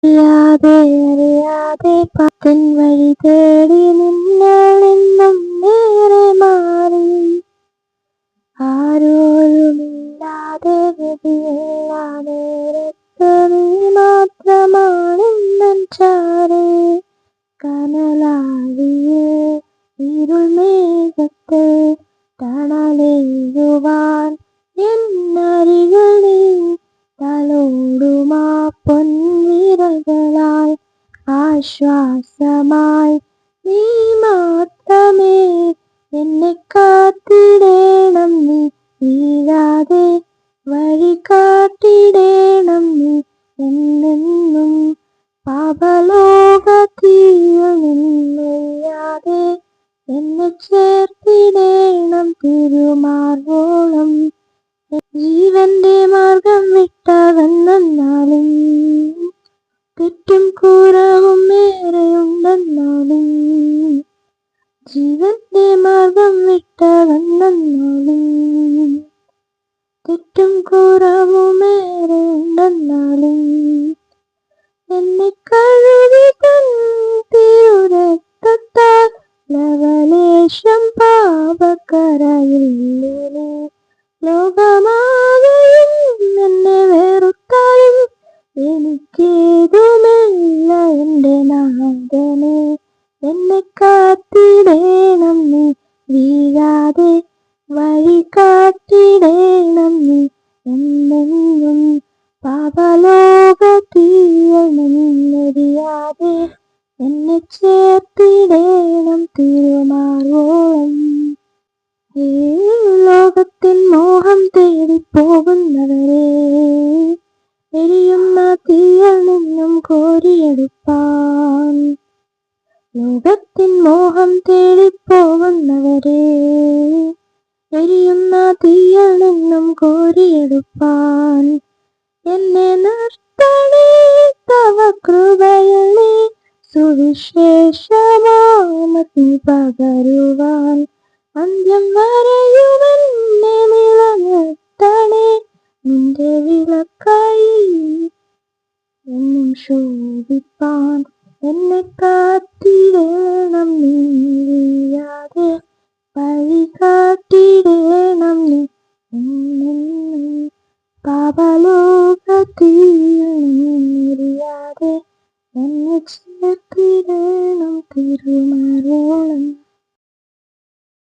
അറിയാതെ പാത്തിൻ വഴി തേടി നിന്നെന്നും നേരെ മാറി. ആരോരുമില്ലാതെ ഗതിയില്ലാ നേരത്ത് നീ മാത്രമാണെന്നൻ ചാരേ. കനലാഴിയെ ഇരുൾമേഘത്ത് തണലേകുവാൻ എന്നരികിൽ നീ തലോടുമാ പൊൻവിരകളാൽ ആശ്വാസമായി നീ മാത്രമേ. എന്നെ കാത്തിടേണം നീ, വീഴാതെ വഴി കാട്ടിടേണം നീ എന്നെന്നും. പാപലോകതീയിൽ നിന്നൊഴിയാതെ എന്നെ ചേർത്തിടേണം തിരുമാർവോളം. ജീവന്റെ മാർഗം വിട്ടകന്നെന്നാലും തെറ്റും കുറവും ഏറെയുണ്ടെന്നാലും. ജീവന്റെ മാർഗം വിട്ടകന്നെന്നാലും തെറ്റും കുറവും ഏറെയുണ്ടെന്നാലും. എന്നെ കഴുകി തൻ തിരുരക്തത്താൽ ലവലേശം പാപക്കറയില്ലിനി. ലോകമാകെയും എന്നെ വെറുത്താലും എനിക്കേതുമില്ല എൻ്റെ നാഥനെ. എന്നെ കാത്തിടേണം നീ, വീഴാതെ വഴി കാട്ടിടേണം നീ എന്നെന്നും. പാപലോകതീയിൽ നിന്നെരിയാതെ എന്നെ ചേർത്തിടേണം തിരുമാർവോളം. ഈ ലോകത്തിൻ മോഹം തേടിപ്പോകുന്നവരെ എരിയുന്ന തീയിൽ നിന്നും കോരിയെടുപ്പാൻ. ലോകത്തിൻ മോഹം തേടിപ്പോകുന്നവരെ എരിയുന്ന തീയിൽ നിന്നും കോരിയെടുപ്പാൻ. എന്നെ നിർത്തണേ തവ കൃപയിൽ നീ, സുവിശേഷമാമഗ്നി പകരുവാൻ. അന്ത്യം വരെയുമെന്നെ നിലനിർത്തണേ നിന്റെ വിളക്കായി എന്നും ശോഭിപ്പാൻ. എന്നെ കാത്തിടേണം നീ, വീഴാതെ വഴി കാട്ടിടേണം നീ എന്നെന്നും. പാപലോകതീയിൽ നിന്നെരിയാതെ എന്നെ ചേർത്തിടേണം തിരുമാർവോളം.